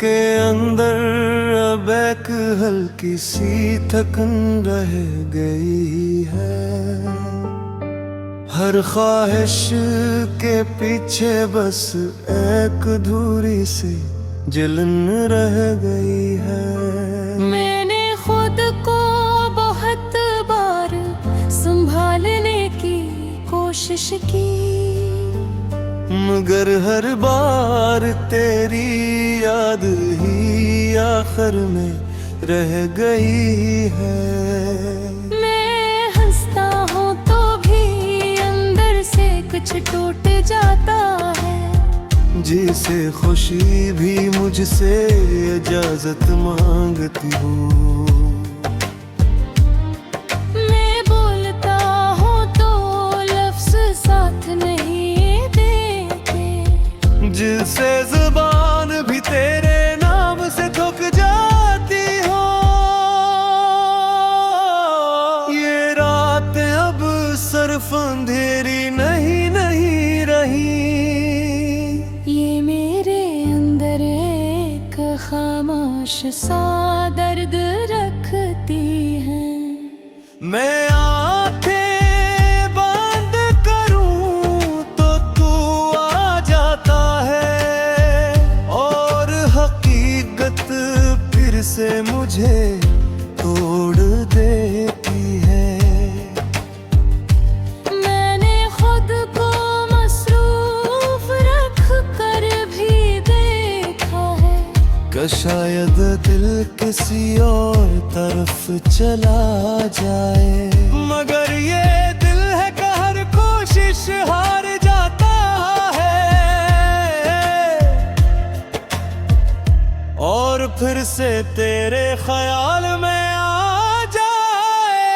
के अंदर अब एक हल्की सी थकन रह गई है। हर ख्वाहिश के पीछे बस एक अधूरी सी जलन रह गई है। मैंने खुद को बहुत बार संभालने की कोशिश की, मगर हर बार तेरी याद ही आखिर में रह गई है। मैं हंसता हूँ तो भी अंदर से कुछ टूट जाता है। जिसे खुशी भी मुझसे इजाजत मांगती हो। मैं बोलता हूँ तो लफ्ज साथ नहीं देते। जिसे जुबान भी तेरे नाम से थक जाती हो। ये रात अब सिर्फ अंधेरी नहीं रही। ये मेरे अंदर एक खामोश सा दर्द रखती है। मैं आंखें बंद करूं तो तू आ जाता है और हकीकत फिर से मुझे तोड़ देती है। मैंने खुद को मसरूफ रख कर भी देखा है कि शायद दिल किसी और तरफ चला जाए, मगर ये दिल है कि हर कोशिश हार जाता है और फिर से तेरे ख्याल में आ जाए।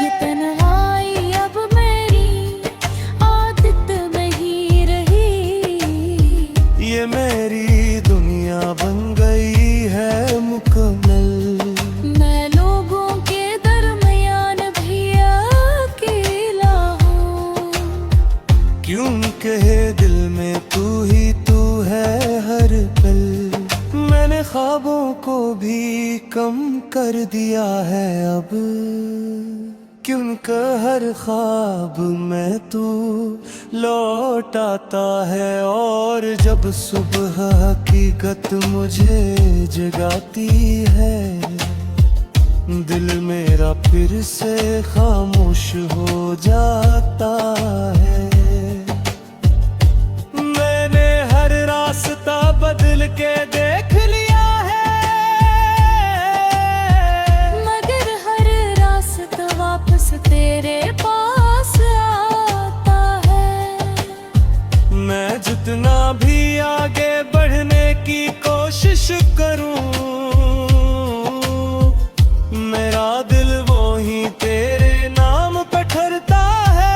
ये तन्हाई अब मेरी आदत नहीं रही। ये मेरी दुनिया बन गई है मुकम्मल। मैं लोगों के दरमियान भी अकेला हूँ, क्योंकि दिल में तू ही तू है हर पल। मैंने ख्वाबों को भी कम कर दिया है अब, क्योंकि हर ख्वाब में तू लौट आता है। और जब सुबह हकीकत मुझे जगाती है, दिल मेरा फिर से खामोश हो जाता है। मैंने हर रास्ता बदल के देख लिया है, मगर हर रास्ता वापस तेरे पास आता है। मैं जितना भी आगे बढ़ने की कोशिश करूं, मेरा दिल वो ही तेरे नाम पे ठहरता है।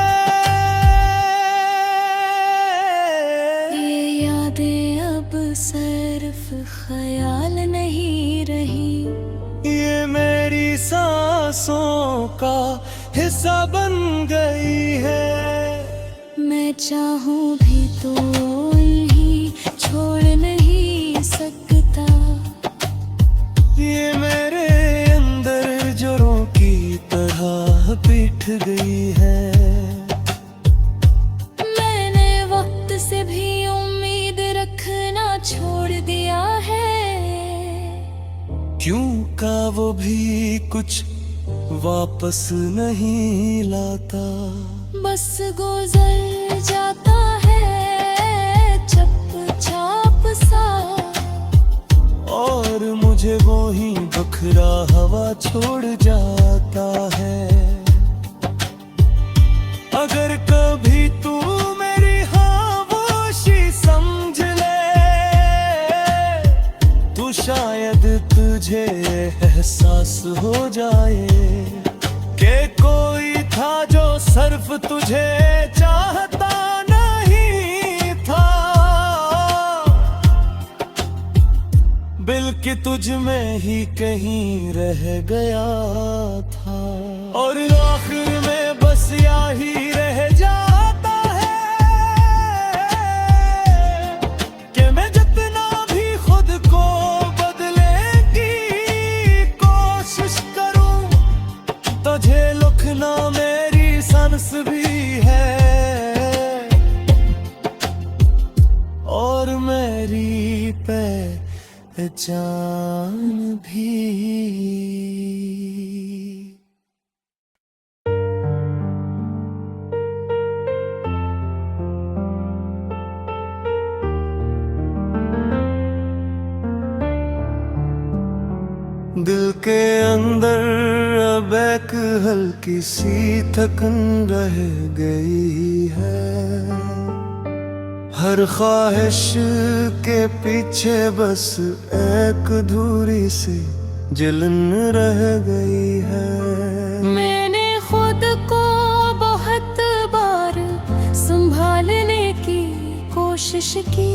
ये यादें अब सिर्फ ख्याल नहीं रही। ये मेरी सांसों का हिस्सा बन गई है। मैं चाहूँ भी तो इन्हीं छोड़ नहीं सकता। ये मेरे अंदर जोरों की तरह बैठ गई है। मैंने वक्त से भी उम्मीद रखना छोड़ दिया है, क्यों का वो भी कुछ वापस नहीं लाता। बस गुजर जाता है चुपचाप सा, और मुझे वो ही बखरा हवा छोड़ जाता है। अगर कभी तू मेरी खामोशी समझ ले, तो शायद तुझे एहसास हो जाए कि कोई था जो सिर्फ तुझे चाहता नहीं था, बल्कि तुझ में ही कहीं रह गया था। और आखिर में बस यही रह जाता है कि मैं जितना भी खुद दिल के अंदर अब एक हल्की सी थकन रह गई है। हर ख्वाहिश के पीछे बस एक अधूरी सी जलन रह गई है। मैंने खुद को बहुत बार संभालने की कोशिश की,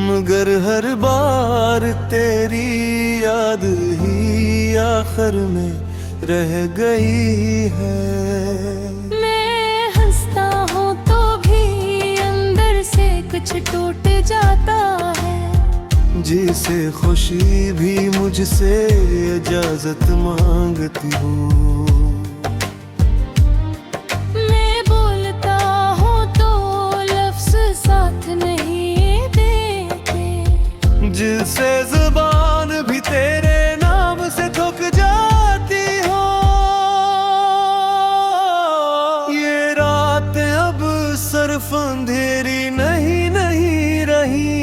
मगर हर बार तेरी याद ही आखिर में रह गई है। मैं हंसता हूँ तो भी अंदर से कुछ टूट जाता है। जिसे खुशी भी मुझसे इजाजत मांगती हूँ। मैं बोलता हूँ तो लफ्ज साथ नहीं जिससे जुबान भी तेरे नाम से थक जाती हो। ये रात अब सिर्फ अंधेरी नहीं रही,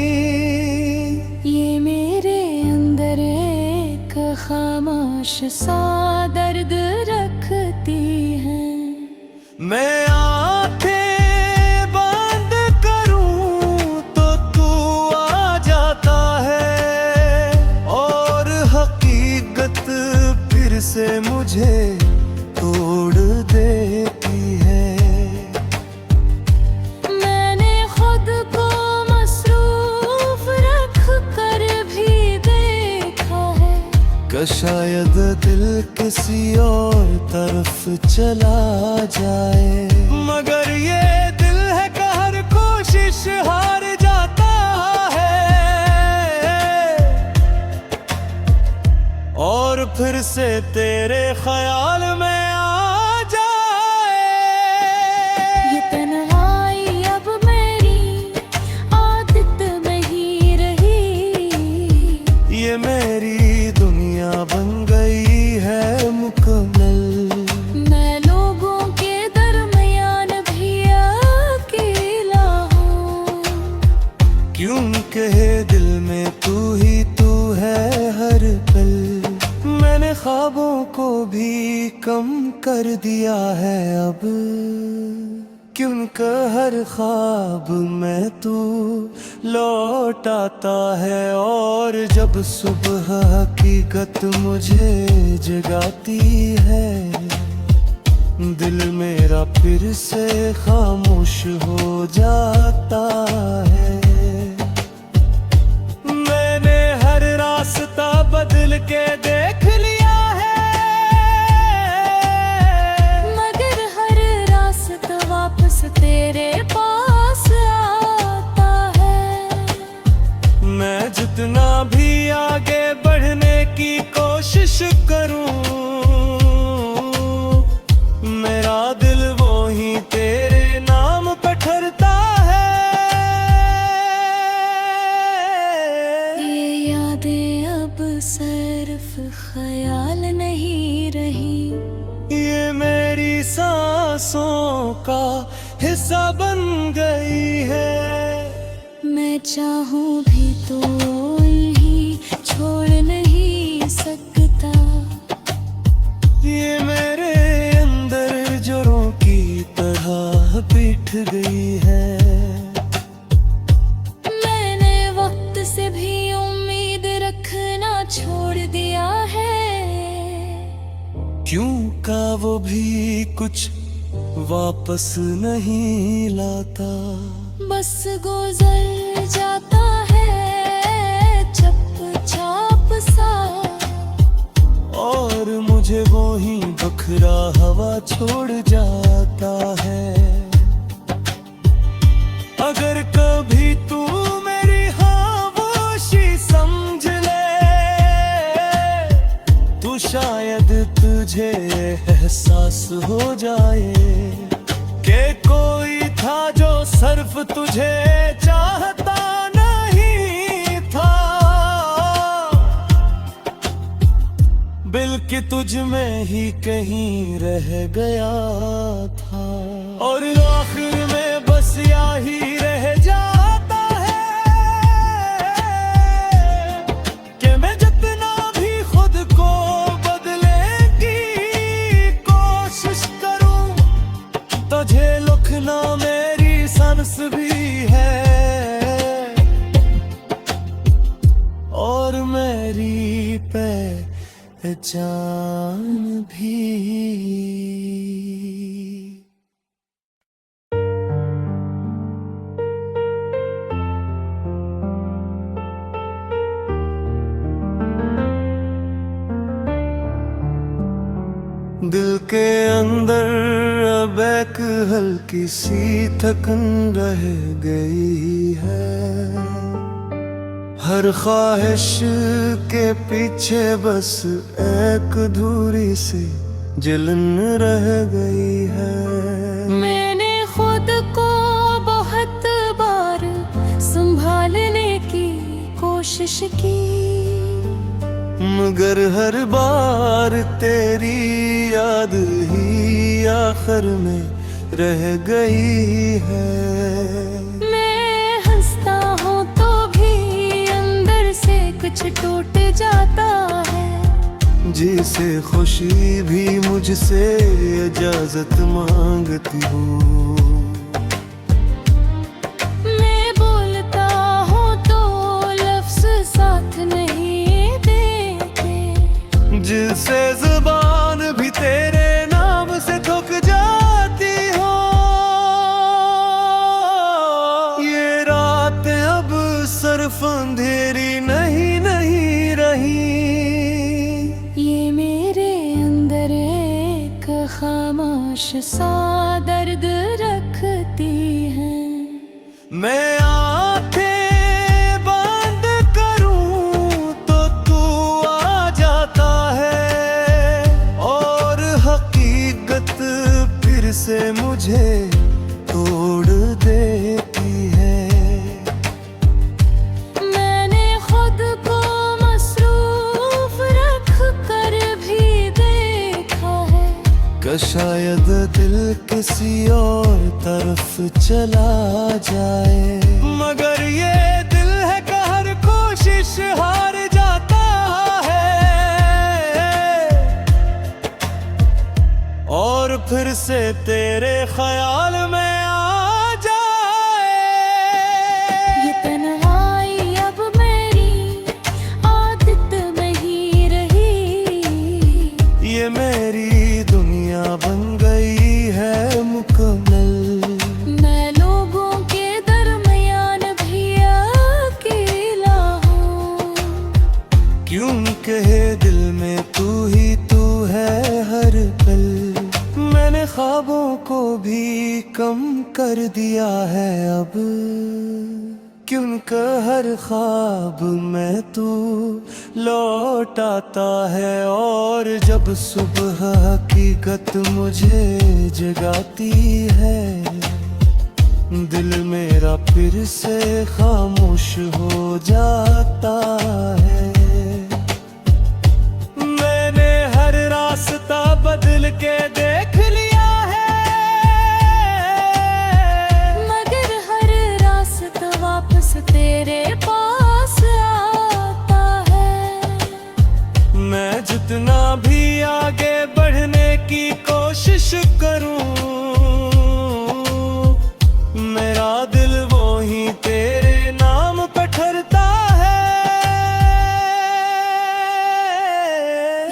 ये मेरे अंदर एक खामोश सा दर्द रखती है। मैं आंखें बंद करूं तो तू आ जाता है और हकीकत फिर से मुझे तोड़ देती है। मैंने खुद को मसरूफ रख कर भी देखा है कि शायद दिल किसी और तरफ चला जाए, मगर ये दिल है कि हर कोशिश हार जाता है और फिर से तेरे ख्याल में आ जाए। ये तन्हाई अब मेरी आदत नहीं रही, ये मेरी दुनिया बन गई है मुकम्मल। मैं लोगों के दरमियान भी अकेला हूँ, क्योंकि दिल में तू ही तू है हर पल। मैंने ख्वाबों को भी कम कर दिया है अब, क्योंकि हर ख्वाब में तू लौट आता है और जब सुबह हकीकत मुझे जगाती है, दिल मेरा फिर से खामोश हो जाता है। मैंने हर रास्ता बदल के देख लिया है, मगर हर रास्ता वापस तेरे पास आता है। मैं जितना भी आगे बढ़ने की कोशिश करूं, मेरा दिल वो ही तेरे नाम पे ठहरता है। ये यादें अब सिर्फ ख्याल नहीं रही, ये मेरी सांसों का हिस्सा बन गई है। मैं चाहूँ भी तो यही छोड़ नहीं सकता। ये मेरे अंदर जोरों की तरह बैठ गई है। मैंने वक्त से भी उम्मीद रखना छोड़ दिया है, क्यों का वो भी कुछ वापस नहीं लाता। बस गुजर जाता है चुपचाप सा, और मुझे वो ही बखरा हवा छोड़ जाता है। अगर कभी तू मेरी खामोशी समझ ले, तो शायद तुझे एहसास हो जाए कि कोई था जो सिर्फ तुझे चाहता नहीं था, बल्कि तुझ में ही कहीं रह गया था। और आखिर में बस यही रह जाता है कि मैं जितना भी जान भी। दिल के अंदर अब एक हल्की सी थकन रह गई है, हर ख्वाहिश के पीछे बस एक अधूरी सी जलन रह गई है। मैंने खुद को बहुत बार संभालने की कोशिश की, मगर हर बार तेरी याद ही आखिर में रह गई है। मैं हंसता हूँ तो भी अंदर से कुछ टूट जाता है, जिसे खुशी भी मुझसे इजाजत मांगती हूँ। मैं बोलता हूँ तो लफ्ज साथ नहीं जिससे जुबान भी तेरे नाम से थक जाती हो। ये रात अब सिर्फ अंधेरी नहीं रही, ये मेरे अंदर एक खामोश सा दर्द रखती है। मैं आंखें बंद करूं तो तू आ जाता है, और हकीकत फिर से मुझे तोड़ देती है। मैंने खुद को मसरूफ रख कर भी देखा है कि शायद दिल किसी और तरफ चला जाए, मगर ये दिल है कि हर कोशिश हार जाता है, और फिर से तेरे ख्याल में आ जाए। ये तन्हाई अब मेरी आदत नहीं रही, ये मेरी दुनिया बन गई है मुकम्मल। मैं लोगों के दरमियान भी अकेला हूँ, क्योंकि दिल में तू ही तू है हर पल। मैंने ख्वाबों को भी कम कर दिया है अब, क्योंकि हर ख्वाब में तू लौट आता है, और जब सुबह हकीकत मुझे जगाती है, दिल मेरा फिर से खामोश हो जाता है। मैंने हर रास्ता बदल के देख लिया है, मगर हर रास्ता वापस तेरे पास आता है। मैं जितना भी आगे बढ़ने की कोशिश करूं, मेरा दिल वो ही तेरे नाम पे ठहरता है।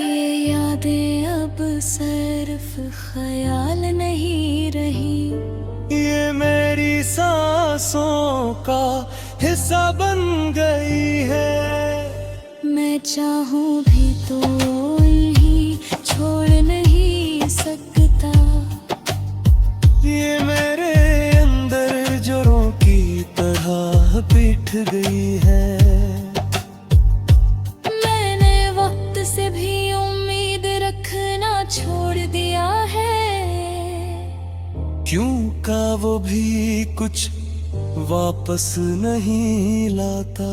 ये यादें अब सिर्फ ख्याल नहीं रही, ये मेरी सांसों का हिस्सा बन गई है। मैं चाहूँ भी तो इन्हीं छोड़ नहीं सकता। ये मेरे अंदर जोरों की तरह बैठ गई है। मैंने वक्त से भी उम्मीद रखना छोड़ दिया है, क्यों का वो भी कुछ वापस नहीं लाता।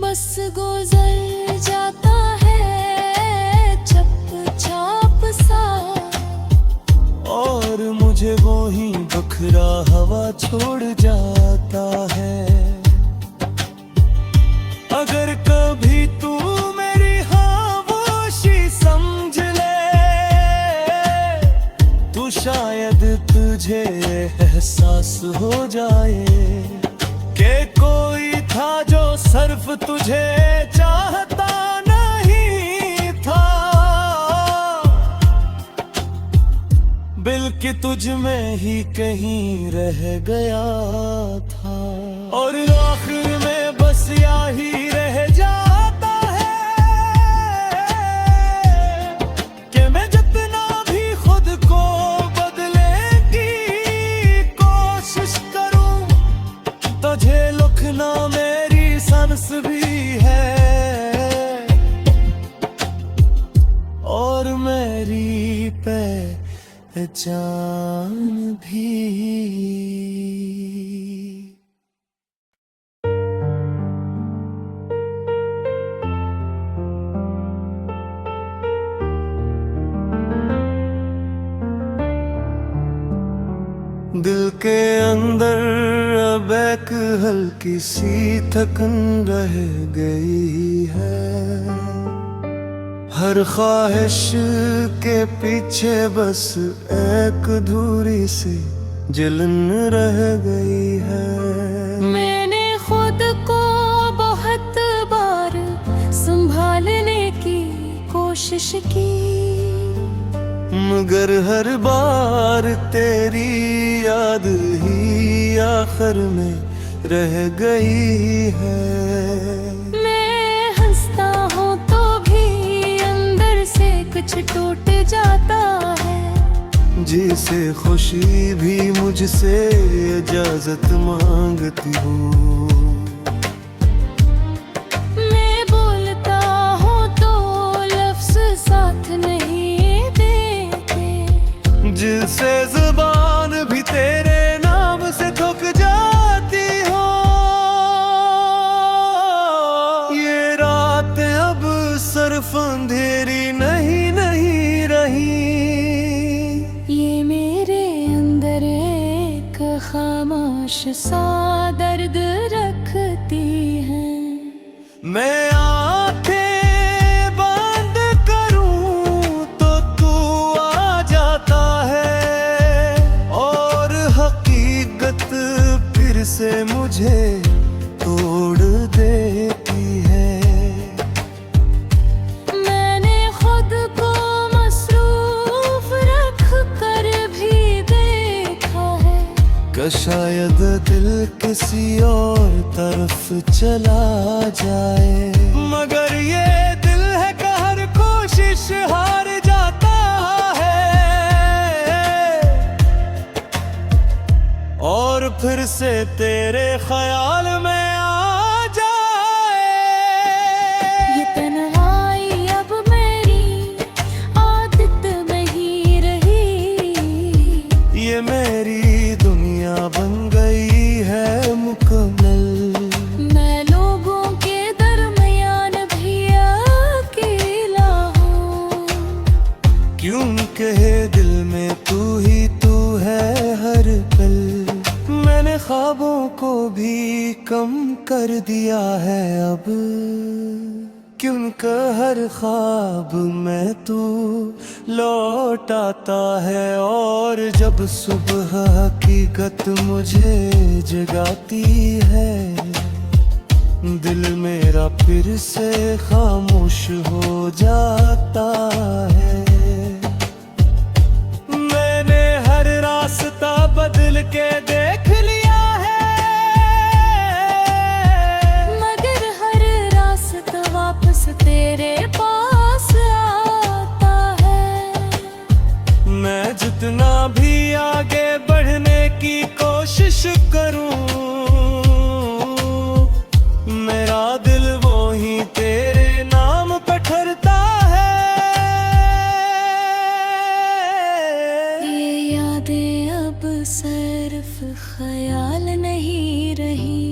बस गुजर जाता है चुपचाप सा, और मुझे वो ही बखरा हवा छोड़ जाता है। अगर कभी तू मेरी खामोशी समझ ले, तो शायद तुझे एहसास हो जाए कि कोई था जो सिर्फ तुझे चाहता नहीं था। कि तुझ में ही कहीं रह गया था, और आखिर में बस यही रह जाता है कि मैं जितना भी खुद को बदलने की कोशिश करूं, तुझे लुकना मेरी सांस भी है और मेरी पहचान भी। दिल के अंदर अब एक हल्की सी थकन रह गई है, हर ख्वाहिश के पीछे बस एक अधूरी सी जलन रह गई है। मैंने खुद को बहुत बार संभालने की कोशिश की, मगर हर बार तेरी याद ही आखिर में रह गई है। मैं हंसता हूँ तो भी अंदर से कुछ टूट जाता है, जिसे खुशी भी मुझसे इजाजत मांगती हूँ। मैं बोलता हूँ तो लफ्ज़ साथ नहीं जिससे जुबान भी तेरे नाम से थक जाती हो। ये रात अब सिर्फ अंधेरी नहीं रही, ये मेरे अंदर एक खामोश सा दर्द रखती है। मैं आंखें बंद करूं तो तू आ जाता है, और हकीकत फिर से मुझे तोड़ देती है। मैंने खुद को मसरूफ रख कर भी देखा है कि शायद दिल किसी और तरफ चला जाए, मगर ये दिल है कि हर कोशिश हार जाता है, और फिर से तेरे ख्याल में आ जाए। ये तन्हाई अब मेरी आदत नहीं रही, ये मेरी दुनिया बन गई है मुकम्मल। मैं लोगों के दरमियान भी अकेला हूँ, क्योंकि दिल में तू ही तू है हर पल। मैंने ख्वाबों को भी कम कर दिया है अब, क्योंकि हर ख्वाब में तू लौट आता है, और जब सुबह हकीकत मुझे जगाती है, दिल मेरा फिर से खामोश हो जाता है। मैंने हर रास्ता बदल के देख लिया है, मगर हर रास्ता वापस तेरे पास आता है। मैं जितना भी आगे बढ़ने की कोशिश करूं, मेरा दिल वो ही तेरे नाम पे ठहरता है। ये यादें अब सिर्फ ख्याल नहीं रही,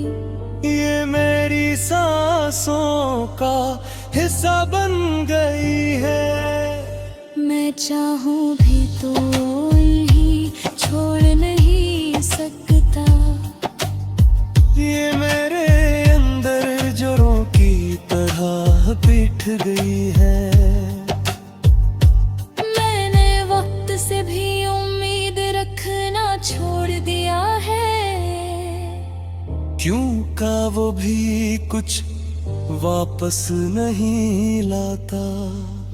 ये मेरी सांसों का हिस्सा बन गई है। मैं चाहूँ भी तो इन्हीं छोड़ नहीं सकता, ये मेरे अंदर जोरों की तरह बैठ गई है। मैंने वक्त से भी उम्मीद रखना छोड़ दिया है, क्यों का वो भी कुछ वापस नहीं लाता।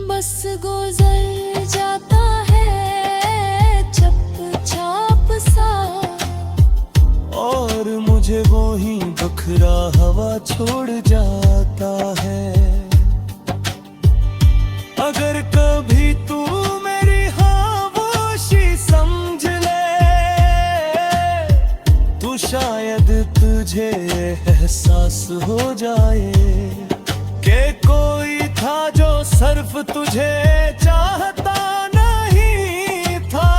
बस गुजर जाता है, छप मुझे वो ही बखरा हवा छोड़ जाता है। अगर कभी तू मेरी खामोशी समझ ले तो शायद तुझे एहसास हो जाए कि कोई था जो सिर्फ तुझे चाहता नहीं था,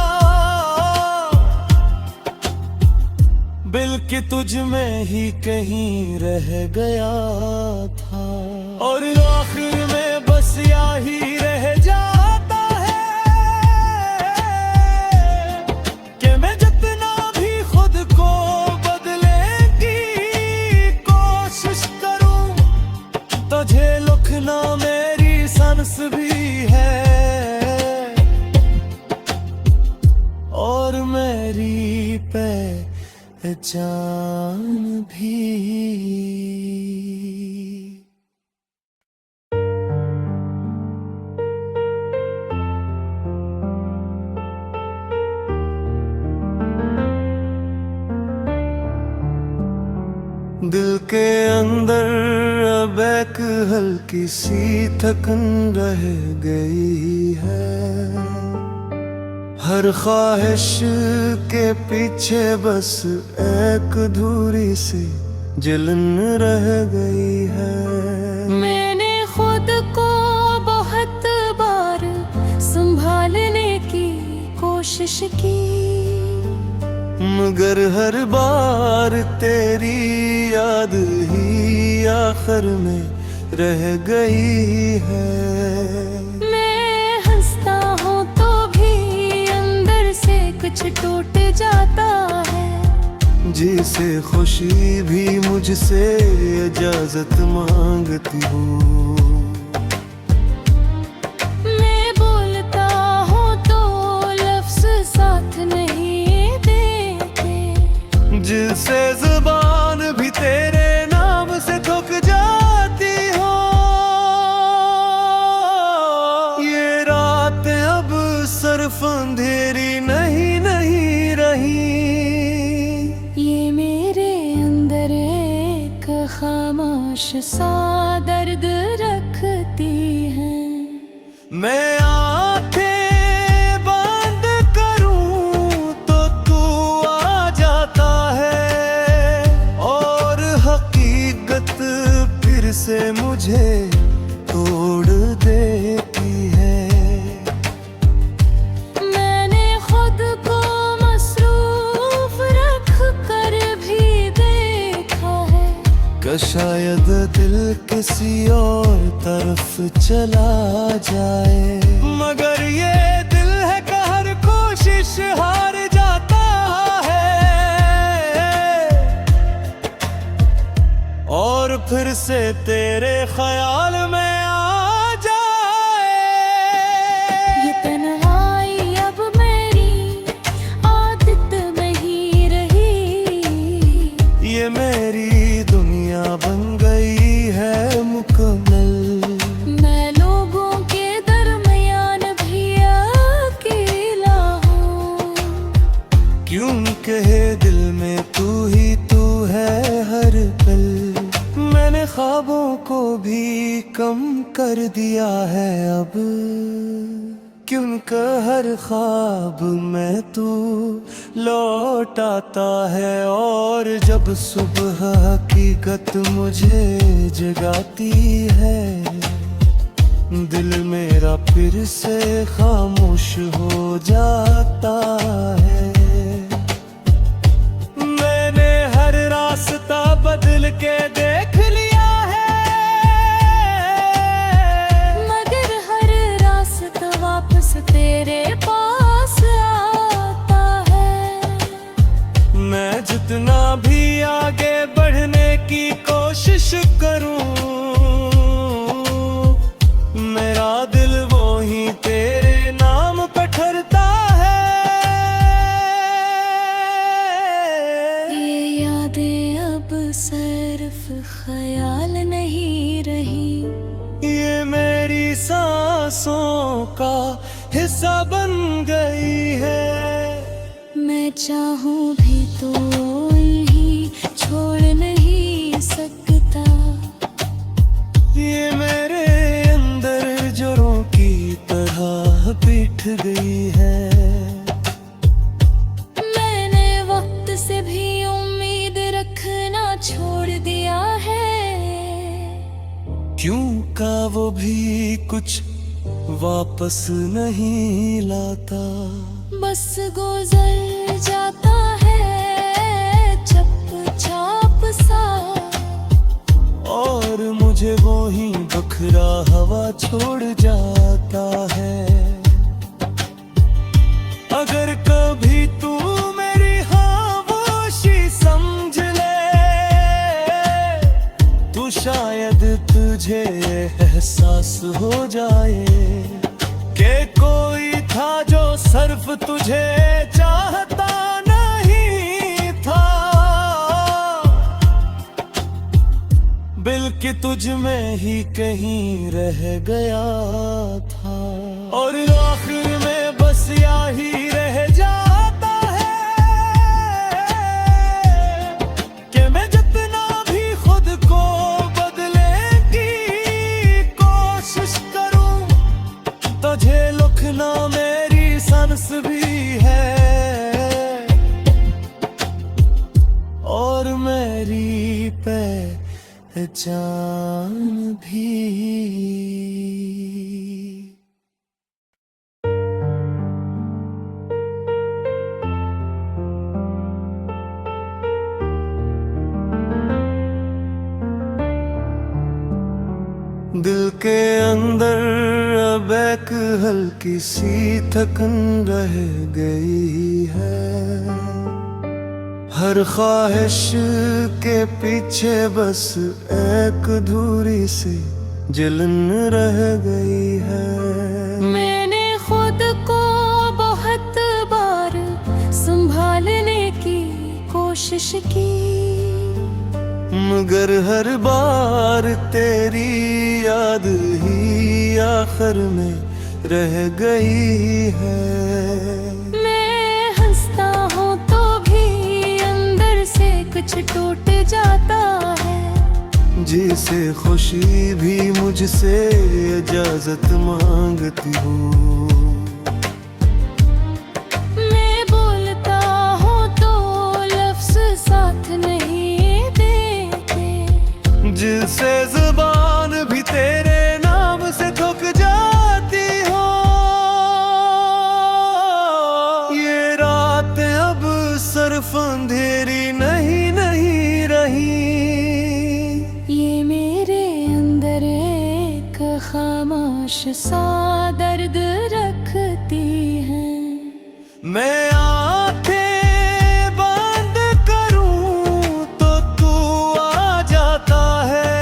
बल्कि तुझ में ही कहीं रह गया था। और आखिर में बस यही रह जाता है कि मैं जितना भी खुद को बदलने की कोशिश करूं, तुझे लुकना मेरी सांस भी है और मेरी पहचान भी। दिल के अंदर अब एक हल्की सी थकन रह गई है, हर ख्वाहिश के पीछे बस एक अधूरी सी जलन रह गई है। मैंने खुद को बहुत बार संभालने की कोशिश की, मगर हर बार तेरी याद ही आखिर में रह गई है। मैं हंसता हूँ तो भी अंदर से कुछ टूट जाता है, जिसे खुशी भी मुझसे इजाजत मांगती हूँ। मैं बोलता हूँ तो लफ्ज साथ नहीं जिससे जुबान भी तेरे नाम से थक जाती हो। ये रात अब सिर्फ अंधेरी नहीं रही, ये मेरे अंदर एक खामोश सा दर्द रखती है। मैं आंखें बंद करूं तो तू आ जाता है और हकीकत फिर से मुझे तोड़ देती है। मैंने खुद को मसरूफ रख कर भी देखा है कि शायद दिल किसी और तरफ चला जाए, मगर ये दिल है कि हर कोशिश हार जाता है और फिर से तेरे ख्याल में आ जाए। ये तन्हाई अब मेरी आदत नहीं रही, ये मेरी दुनिया बन गई है मुकम्मल। मैं लोगों के दरमियान भी अकेला हूँ, क्योंकि दिल में तू ही तू है हर पल। मैंने ख्वाबों को भी कम कर दिया है अब, क्योंकि हर ख्वाब में तू लौट आता है और जब सुबह हकीकत मुझे जगाती है, दिल मेरा फिर से खामोश हो जाता है। मैंने हर रास्ता बदल के देख लिया है, मगर हर रास्ता वापस तेरे पास आता है। मैं जितना भी आगे बढ़ने की कोशिश करूं, मेरा दिल वो ही तेरे नाम पे ठहरता है। ये यादें अब सिर्फ ख्याल नहीं रही, ये मेरी सांसों का हिस्सा बन गई है। मैं चाहूँ भी तो ही छोड़ नहीं सकता। ये मेरे अंदर जोरों की तरह बैठ गई है। मैंने वक्त से भी उम्मीद रखना छोड़ दिया है। क्यों का वो भी कुछ वापस नहीं लाता। बस गुजर जाता है चुपचाप सा, और मुझे वो ही बखरा हवा छोड़ जाता है। अगर कभी तू मेरी खामोशी समझ ले, तो शायद तुझे एहसास हो जाए कि कोई था जो सिर्फ तुझे चाहता नहीं था, बल्कि तुझ में ही कहीं रह गया था। और आखिर में बस यही रह जाता है कि मैं जितना भी खुद को बदलने की कोशिश करूं, तुझे लिखना मेरी सांस भी है और मेरी पहचान भी। दिल के अंदर अब एक हल्की सी थकन रह गई है। हर ख्वाहिश के पीछे बस एक अधूरी सी जलन रह गई है। मैंने खुद को बहुत बार संभालने की कोशिश की, मगर हर बार तेरी याद ही आखिर में रह गई है। मैं हंसता हूँ तो भी अंदर से कुछ टूट जाता है। जिसे खुशी भी मुझसे इजाजत मांगती हो। मैं बोलता हूँ तो लफ्ज साथ नहीं देते, जिससे जुबान भी तेरे नाम से थक जाती हो। ये रात अब सिर्फ अंधेरी नहीं रही, ये मेरे अंदर एक खामोश सा दर्द रखती है। मैं आंखें बंद करूं तो तू आ जाता है,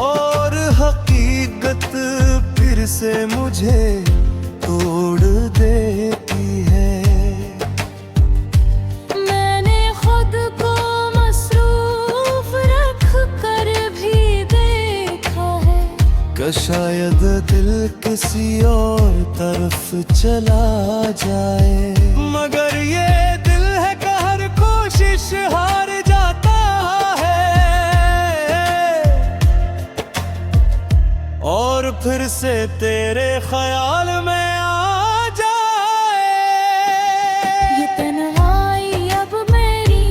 और हकीकत फिर से मुझे तोड़ देती है। मैंने खुद को मसरूफ रख कर भी देखा है कि शायद दिल किसी और तरफ चला जाए, मगर ये दिल है कि हर कोशिश हार जाता है, और फिर से तेरे ख्याल में आ जाए। ये तन्हाई अब मेरी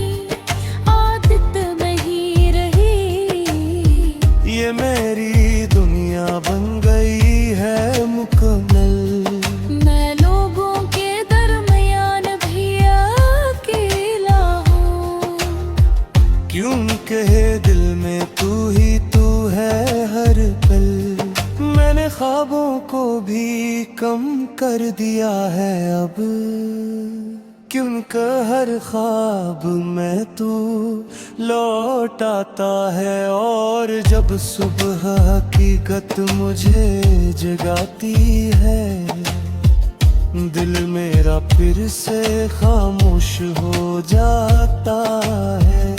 आदत नहीं रही, ये मेरी दुनिया बन गई है मुकम्मल। मैं लोगों के दरमियान भी अकेला हूँ। क्यों कहे दिल में तू ही तू है हर पल। मैंने ख्वाबों को भी कम कर दिया है अब, क्योंकि हर ख्वाब में तू लौट आता है। और जब सुबह हकीकत मुझे जगाती है, दिल मेरा फिर से खामोश हो जाता है।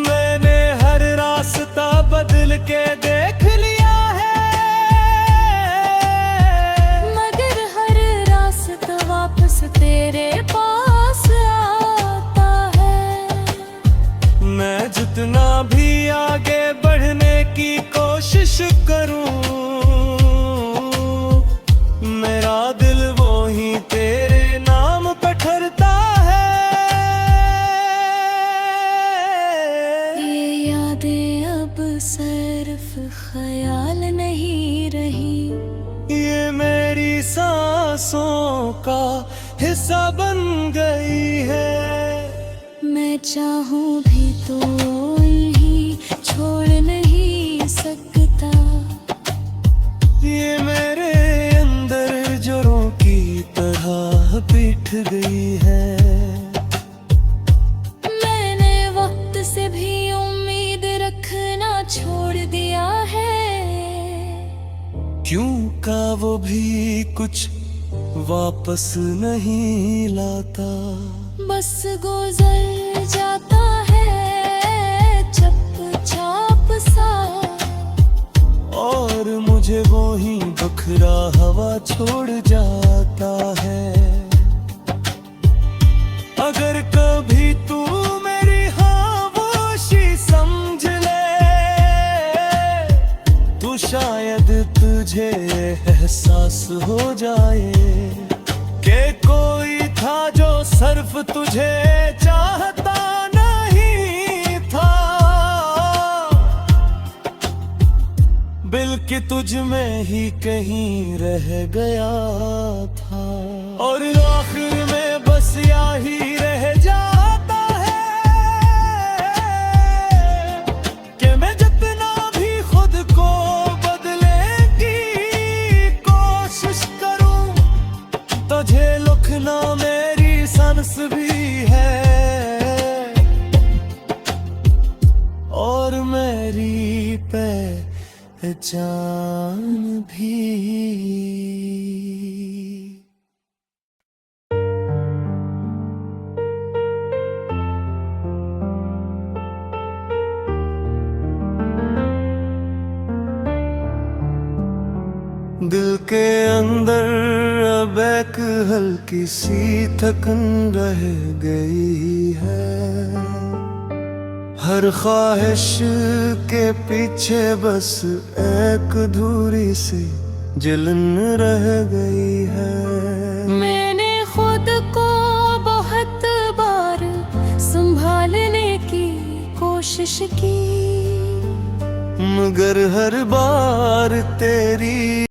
मैंने हर रास्ता बदल के देख लिया है, मगर हर रास्ता वापस तेरे पास आता है। का हिस्सा बन गई है। मैं चाहूं भी तो ही छोड़ नहीं सकता। ये मेरे अंदर जोरों की तरह बैठ गई है। मैंने वक्त से भी उम्मीद रखना छोड़ दिया है। क्यों का वो भी कुछ वापस नहीं लाता। बस गुजर जाता है चुपचाप सा। और मुझे वो ही बखरा हवा छोड़ जाता है। अगर कभी तू मेरी खामोशी समझ ले तो शायद तुझे एहसास हो जाए कि कोई था जो सिर्फ तुझे चाहता नहीं था, बल्कि तुझ में ही कहीं रह गया था। और आखिर में बस यही रह जाता है कि मैं जितना भी खुद को बदलने की कोशिश करूं, तुझे लिखना मेरी सांस भी है और मेरी पहचान भी। दिल के अंदर अब एक हल्की सी थकन रह गई है। हर ख्वाहिश के पीछे बस एक अधूरी सी जलन रह गई है। मैंने खुद को बहुत बार संभालने की कोशिश की, मगर हर बार तेरी